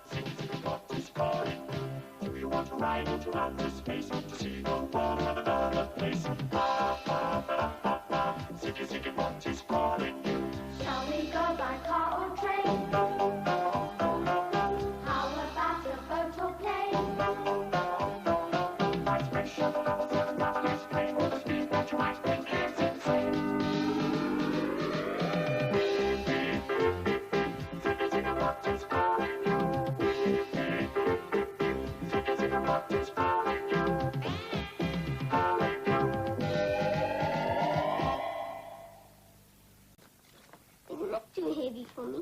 Ziki Zikombot is calling you. Do you want to ride into outer space to see the world of another place? Ziki Zikombot is calling you. Shall we go by car or train? How about a boat or plane? My space shuttle travels in and out this plane with the speed that you might think is insane. Ziki Zikombot is calling you. Ziki Zikombot is calling you. Calling you. Isn't that too heavy for me?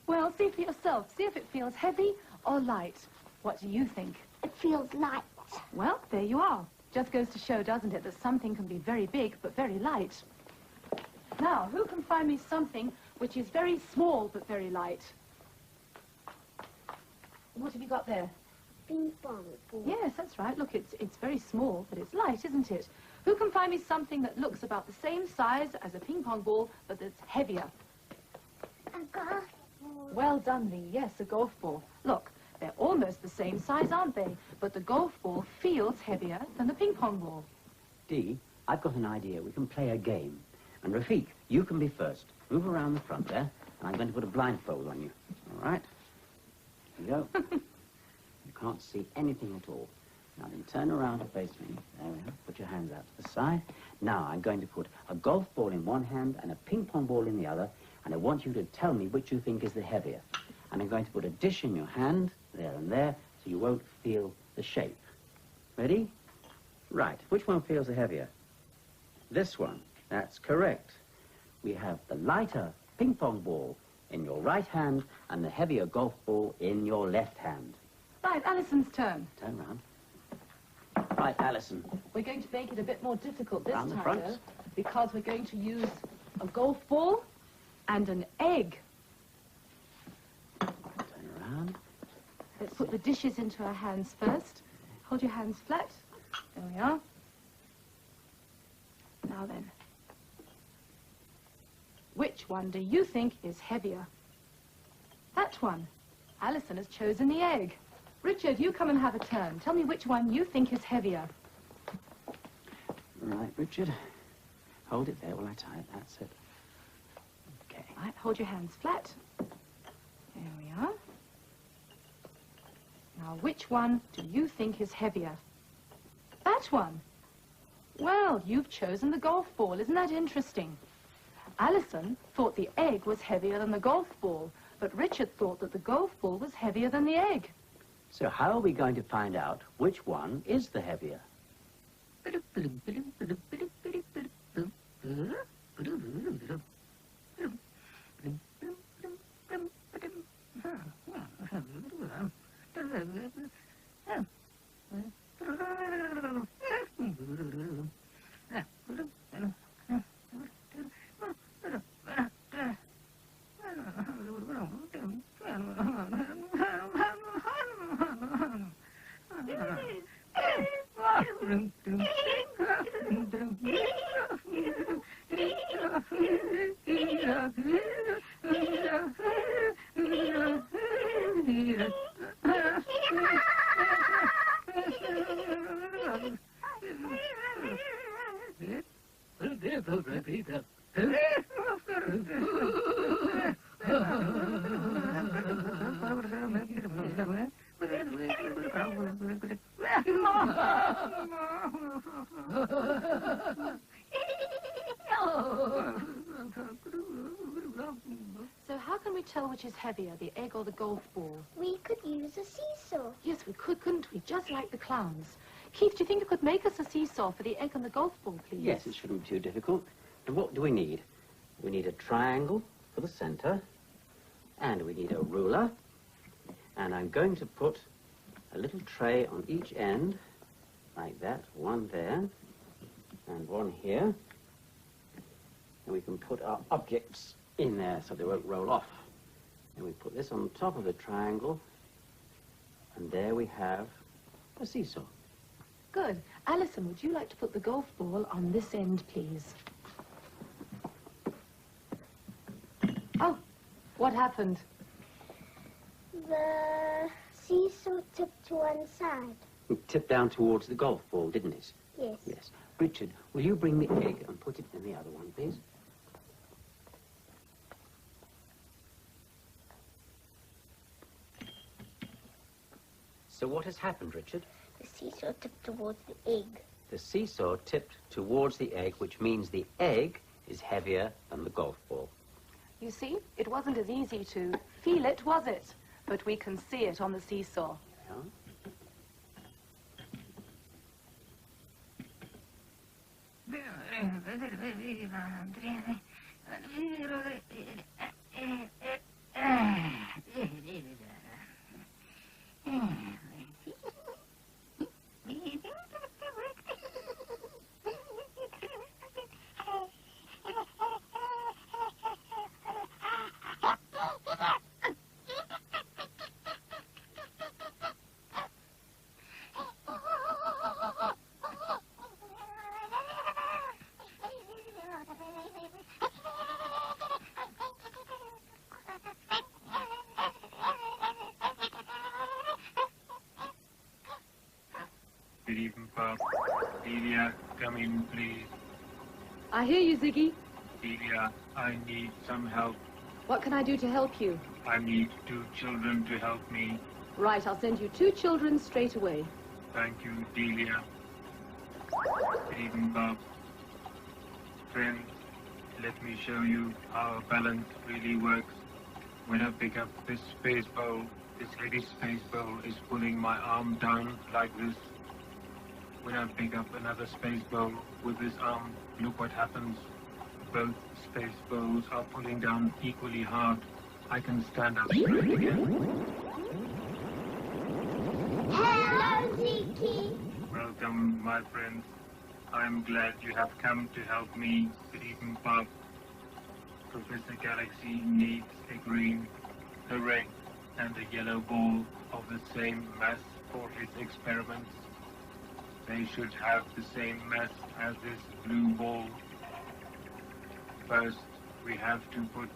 Well, see for yourself. See if it feels heavy or light. What do you think? It feels light. Well, there you are. Just goes to show, doesn't it, that something can be very big but very light. Now, who can find me something which is very small but very light? What have you got there? Ping pong ball. Yes, that's right. Look, it's very small, but it's light, isn't it? Who can find me something that looks about the same size as a ping pong ball, but that's heavier? A golf ball. Well done, Lee. Yes, a golf ball. Look, they're almost the same size, aren't they? But the golf ball feels heavier than the ping pong ball. Dee, I've got an idea. We can play a game. And Rafiq, you can be first. Move around the front there, and I'm going to put a blindfold on you. All right? Here you go. You can't see anything at all. Now then, turn around and face me. There we are. Put your hands out to the side. Now I'm going to put a golf ball in one hand and a ping pong ball in the other, and I want you to tell me which you think is the heavier. And I'm going to put a dish in your hand, there and there, so you won't feel the shape. Ready? Right. Which one feels the heavier? This one. That's correct. We have the lighter ping pong ball in your right hand and the heavier golf ball in your left hand. Right, Alison's turn. Turn round. Right, Alison. We're going to make it a bit more difficult this Round the time, front. though, because we're going to use a golf ball and an egg. Turn around. Let's put the dishes into our hands first. Hold your hands flat. There we are. Now then. Which one do you think is heavier? That one. Alison has chosen the egg. Richard, you come and have a turn. Tell me which one you think is heavier. Right, Richard. Hold it there while I tie it. That's it. Okay. Right, hold your hands flat. There we are. Now, which one do you think is heavier? That one. Well, you've chosen the golf ball. Isn't that interesting? Alison thought the egg was heavier than the golf ball, but Richard thought that the golf ball was heavier than the egg. So how are we going to find out which one is the heavier? So how can we tell which is heavier, the egg or the golf ball? We could use a seesaw. Yes, we could, couldn't we? Just like the clowns. Keith, do you think you could make us a seesaw for the egg and the golf ball, please? Yes, it shouldn't be too difficult. And what do we need? We need a triangle for the center, and we need a ruler, and I'm going to put a little tray on each end, like that, one there, and one here, and we can put our objects in there so they won't roll off. And we put this on top of the triangle, and there we have a seesaw. Good. Alison, would you like to put the golf ball on this end, please? Oh, what happened? The seesaw tipped to one side. It tipped down towards the golf ball, didn't it? Yes. Yes. Richard, will you bring the egg and put it in the other one, please? So what has happened, Richard? The seesaw tipped towards the egg. The seesaw tipped towards the egg, which means the egg is heavier than the golf ball. You see, it wasn't as easy to feel it, was it? But we can see it on the seesaw. Yeah? Good evening, Bob. Delia, come in, please. I hear you, Ziggy. Delia, I need some help. What can I do to help you? I need 2 children to help me. Right, I'll send you 2 children straight away. Thank you, Delia. Good evening, Bob. Friends, let me show you how a balance really works. When I pick up this space bowl, this heavy space bowl is pulling my arm down like this. When I pick up another space bowl with this arm, look what happens. Both space bowls are pulling down equally hard. I can stand up straight again. Hello, Ziki. Welcome, my friends. I'm glad you have come to help me. Good evening, Bob. Professor Galaxy needs a green, a red, and a yellow ball of the same mass for his experiments. They should have the same mass as this blue ball. First, we have to put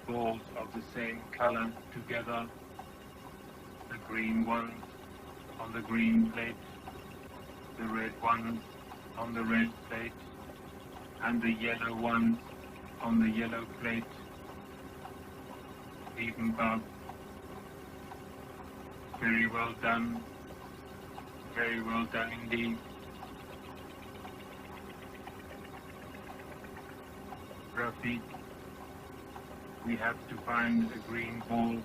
balls of the same color together. The green ones on the green plate, the red ones on the red plate, and the yellow ones on the yellow plate. Even Bob. Very well done. Very well done indeed. Rafiq, we have to find a green ball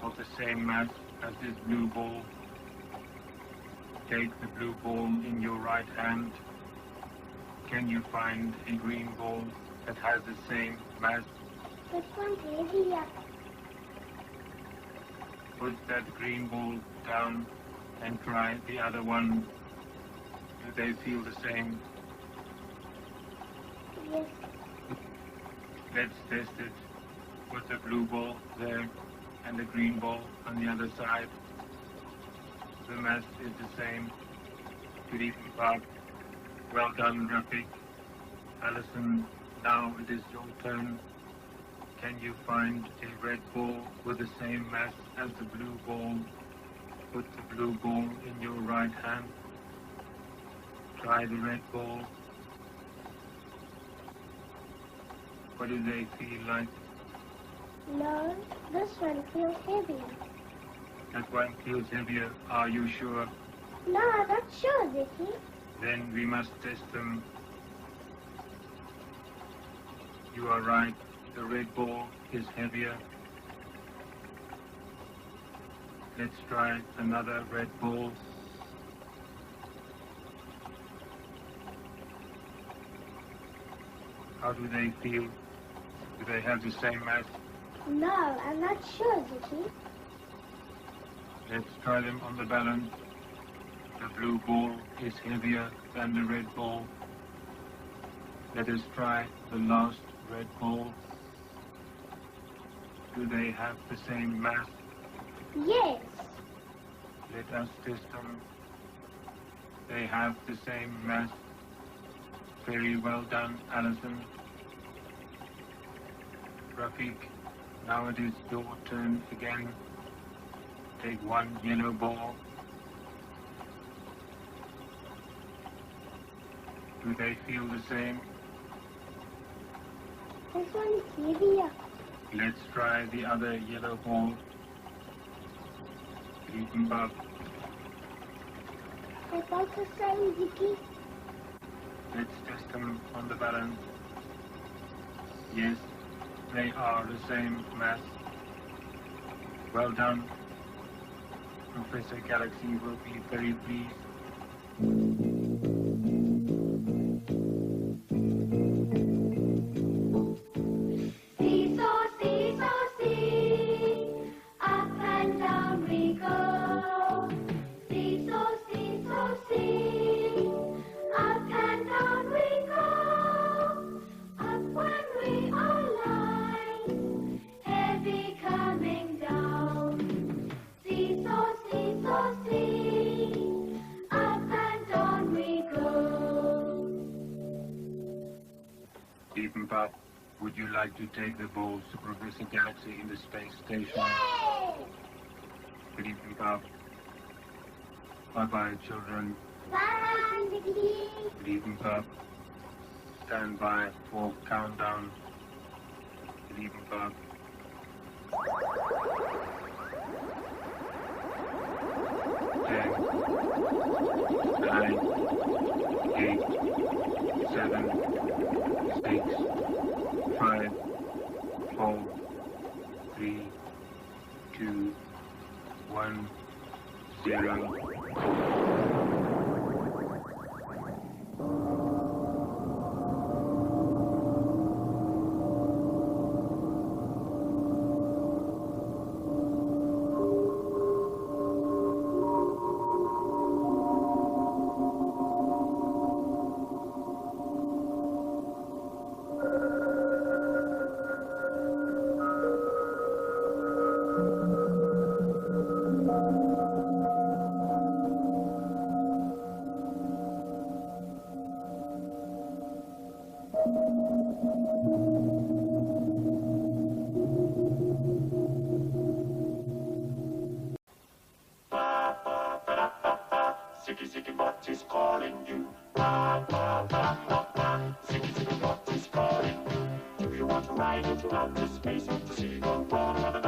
of the same mass as this blue ball. Take the blue ball in your right hand. Can you find a green ball that has the same mass? This one's heavier. Put that green ball down and try the other one. Do they feel the same? Yes. Let's test it. Put the blue ball there and the green ball on the other side. The mass is the same. Good evening, Bob. Well done, Rafiq. Alison, now it is your turn. Can you find a red ball with the same mass as the blue ball? Put the blue ball in your right hand. Try the red ball. What do they feel like? No, this one feels heavier. That one feels heavier. Are you sure? No, I'm not sure, Ziki. Then we must test them. You are right. The red ball is heavier. Let's try another red ball. How do they feel? Do they have the same mass? No, I'm not sure, Ziki. Let's try them on the balance. The blue ball is heavier than the red ball. Let us try the last red ball. Do they have the same mass? Yes. Let us test them. They have the same mass. Very well done, Alison. Rafiq, now it is your turn again. take one yellow ball. Do they feel the same? This one is heavier. Let's try the other yellow ball. Zikombot. I felt the same, Ziki. Let's test them on the balance. Yes, they are the same mass. Well done. Professor Galaxy will be very pleased. Seesaw, seesaw, see, up and down we go. Seesaw, seesaw, see, up and down we go. Up when we are light, heavy coming down. Seesaw, seesaw, see, up and down we go. Zikombot, would you like to take the balls to Professor Galaxy in the space station? Yay! Zikombot. Bye-bye, children. Bye, Ziki. Zikombot. Stand by for countdown. Zikombot. 10, 9, 8, 7, 6, 5, 4, 3, 2, 1, 0. Ziki Zikombot is calling you. Ziki Zikombot is calling you. Do you want to ride into outer space to see the world of the